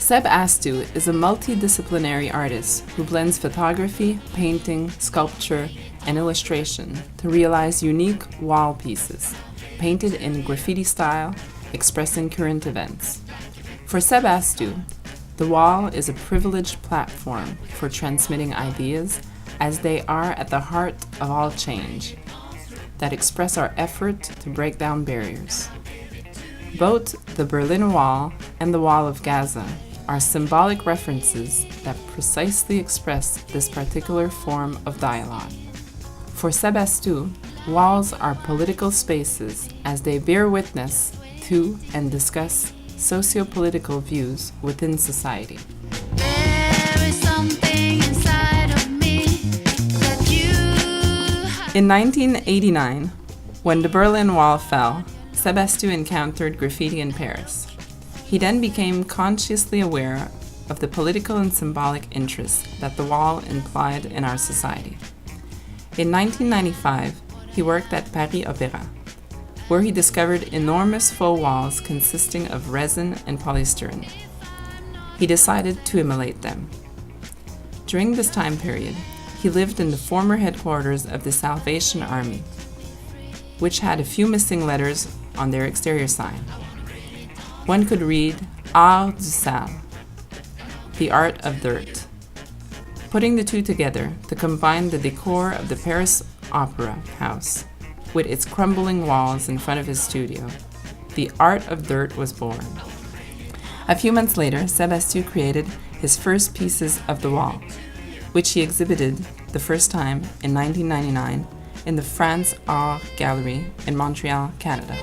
Seb Astu is a multidisciplinary artist who blends photography, painting, sculpture, and illustration to realize unique wall pieces, painted in graffiti style, expressing current events. For Seb Astu, the wall is a privileged platform for transmitting ideas as they are at the heart of all change, that express our effort to break down barriers. Both the Berlin Wall and the Wall of Gaza are symbolic references that precisely express this particular form of dialogue. For Seb Astu, walls are political spaces as they bear witness to and discuss socio-political views within society. In 1989, when the Berlin Wall fell, Seb Astu encountered graffiti in Paris. He then became consciously aware of the political and symbolic interest that the wall implied in our society. In 1995, he worked at Paris Opéra, where he discovered enormous faux walls consisting of resin and polystyrene. He decided to immolate them. During this time period, he lived in the former headquarters of the Salvation Army, which had a few missing letters on their exterior sign. One could read Art du Sale, the art of dirt. Putting the two together to combine the decor of the Paris Opera House with its crumbling walls in front of his studio, the art of dirt was born. A few months later, Seb Astu created his first pieces of the wall, which he exhibited the first time in 1999 in the France Art Gallery in Montreal, Canada.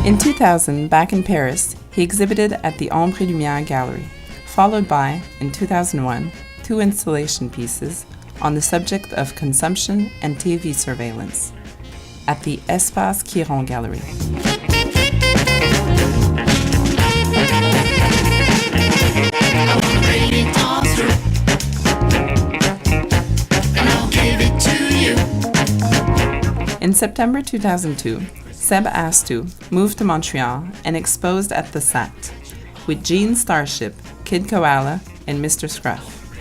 In 2000, back in Paris, he exhibited at the Ombre et Lumière Gallery, followed by, in 2001, 2 installation pieces on the subject of consumption and TV surveillance at the Espace Quiron Gallery. In September 2002, Seb Astu moved to Montreal and exposed at the SAT with Gene Starship, Kid Koala, and Mr. Scruff.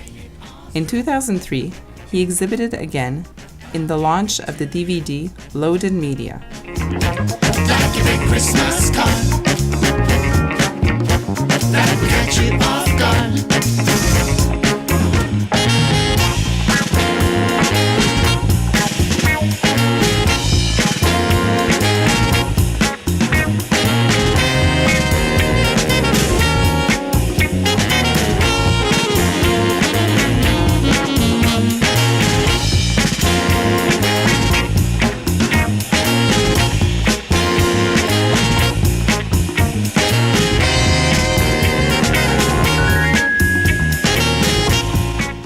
In 2003, he exhibited again in the launch of the DVD Loaded Media. Like a big Christmas card that will catch you off guard.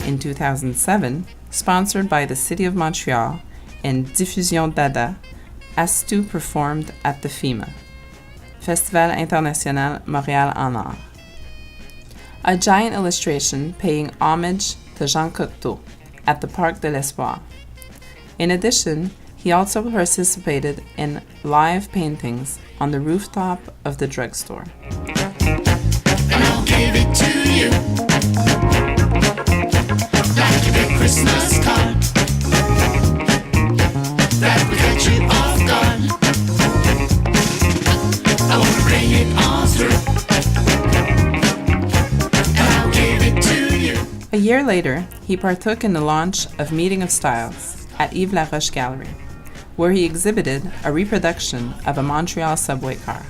In 2007, sponsored by the City of Montreal and Diffusion Dada, Astu performed at the FIMA, Festival International Montréal en Art, a giant illustration paying homage to Jean Cocteau at the Parc de l'Espoir. In addition, he also participated in live paintings on the rooftop of the drugstore. And I'll give it to you. Like a big Christmas card that will catch you off guard. I want to bring it on through, and I'll give it to you. A year later, he partook in the launch of Meeting of Styles at Yves Laroche Gallery, where he exhibited a reproduction of a Montreal subway car.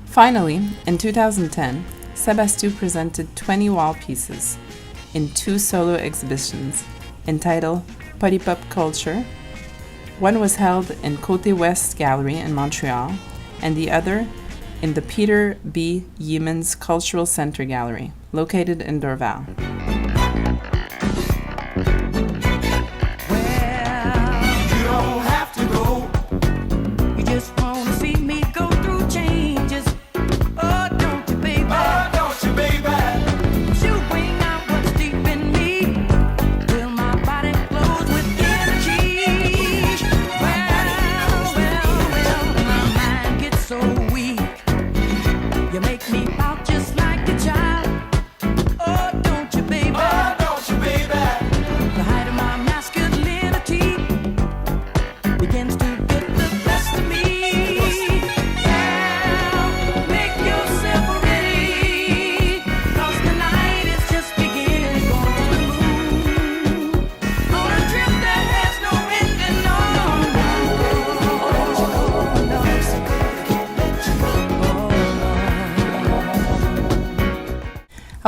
Finally, in 2010, Seb Astu presented 20 wall pieces in 2 solo exhibitions entitled Polypop Culture. One was held in Côté West Gallery in Montreal, and the other in the Peter B. Yeamans Cultural Center Gallery, located in Dorval. Well,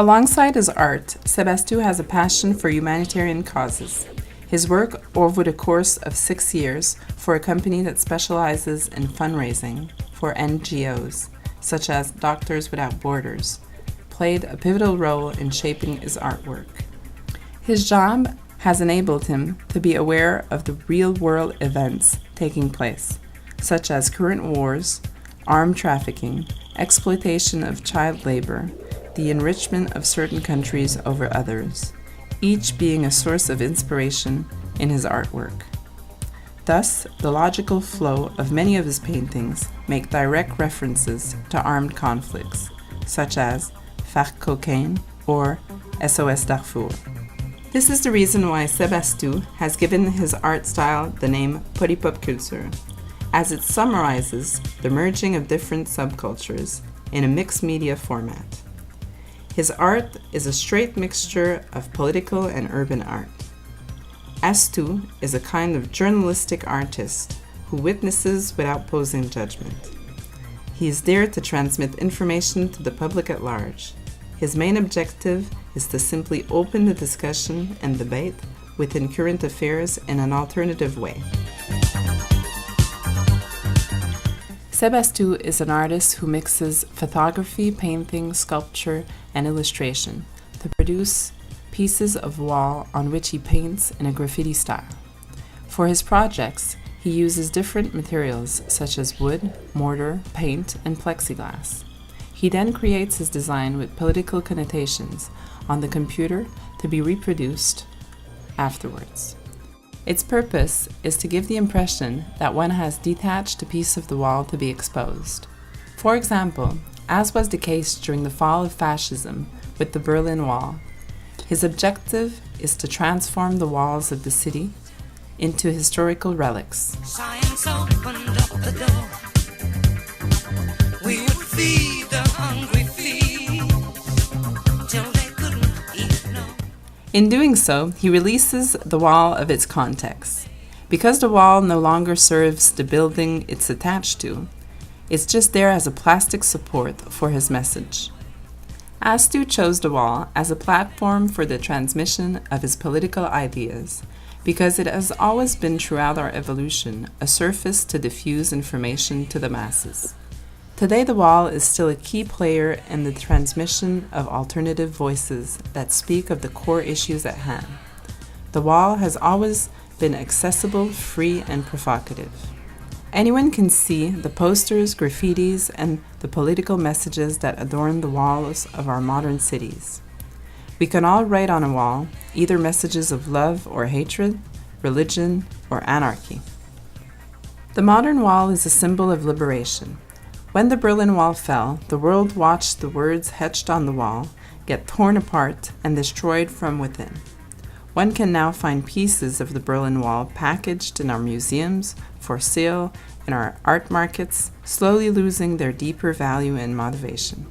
Alongside his art, Sebastou has a passion for humanitarian causes. His work over the course of 6 years for a company that specializes in fundraising for NGOs, such as Doctors Without Borders, played a pivotal role in shaping his artwork. His job has enabled him to be aware of the real-world events taking place, such as current wars, armed trafficking, exploitation of child labor, the enrichment of certain countries over others, each being a source of inspiration in his artwork. Thus, the logical flow of many of his paintings make direct references to armed conflicts, such as FARC Cocaine or SOS Darfour. This is the reason why Sebastou has given his art style the name Polypop Culture, as it summarizes the merging of different subcultures in a mixed media format. His art is a straight mixture of political and urban art. Astou is a kind of journalistic artist who witnesses without posing judgment. He is there to transmit information to the public at large. His main objective is to simply open the discussion and debate within current affairs in an alternative way. Sebastou is an artist who mixes photography, painting, sculpture, and illustration to produce pieces of wall on which he paints in a graffiti style. For his projects, he uses different materials such as wood, mortar, paint, and plexiglass. He then creates his design with political connotations on the computer to be reproduced afterwards. Its purpose is to give the impression that one has detached a piece of the wall to be exposed. For example, as was the case during the fall of fascism with the Berlin Wall, his objective is to transform the walls of the city into historical relics. Science opened up the door. We would feed the hungry till they couldn't eat no. In doing so, he releases the wall of its context. Because the wall no longer serves the building it's attached to, it's just there as a plastic support for his message. Astou chose the wall as a platform for the transmission of his political ideas because it has always been throughout our evolution a surface to diffuse information to the masses. Today, the wall is still a key player in the transmission of alternative voices that speak of the core issues at hand. The wall has always been accessible, free, and provocative. Anyone can see the posters, graffitis, and the political messages that adorn the walls of our modern cities. We can all write on a wall either messages of love or hatred, religion, or anarchy. The modern wall is a symbol of liberation. When the Berlin Wall fell, the world watched the words etched on the wall get torn apart and destroyed from within. One can now find pieces of the Berlin Wall packaged in our museums, for sale, in our art markets, slowly losing their deeper value and motivation.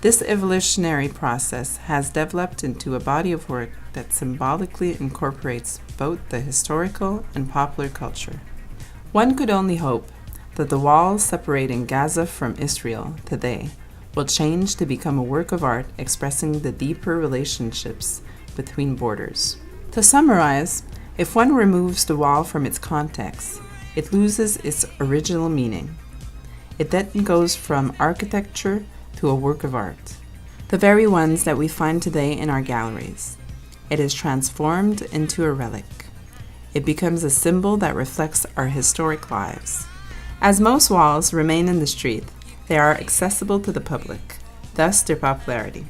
This evolutionary process has developed into a body of work that symbolically incorporates both the historical and popular culture. One could only hope that the wall separating Gaza from Israel today will change to become a work of art expressing the deeper relationships between borders. To summarize, if one removes the wall from its context, it loses its original meaning. It then goes from architecture to a work of art, the very ones that we find today in our galleries. It is transformed into a relic. It becomes a symbol that reflects our historic lives. As most walls remain in the street, they are accessible to the public, thus their popularity.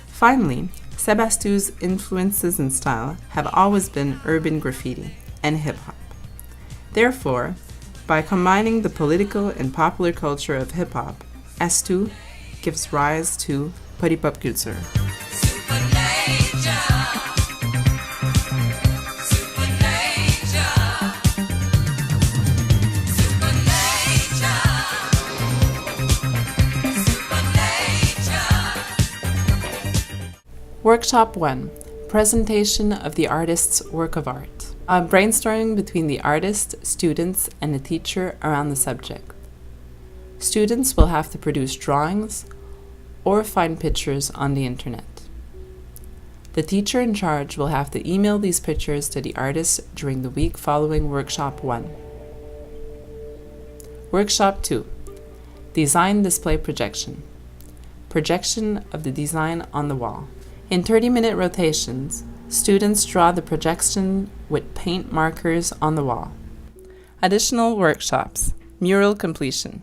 Finally, Sebastou's influences and style have always been urban graffiti and hip-hop. Therefore, by combining the political and popular culture of hip-hop, Astou gives rise to Polypop Culture. Workshop 1. Presentation of the artist's work of art. A brainstorming between the artist, students, and the teacher around the subject. Students will have to produce drawings or find pictures on the internet. The teacher in charge will have to email these pictures to the artist during the week following Workshop 1. Workshop 2. Design Display Projection. Projection of the design on the wall. In 30-minute rotations, students draw the projection with paint markers on the wall. Additional workshops. Mural completion.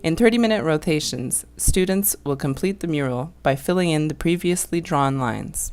In 30-minute rotations, students will complete the mural by filling in the previously drawn lines.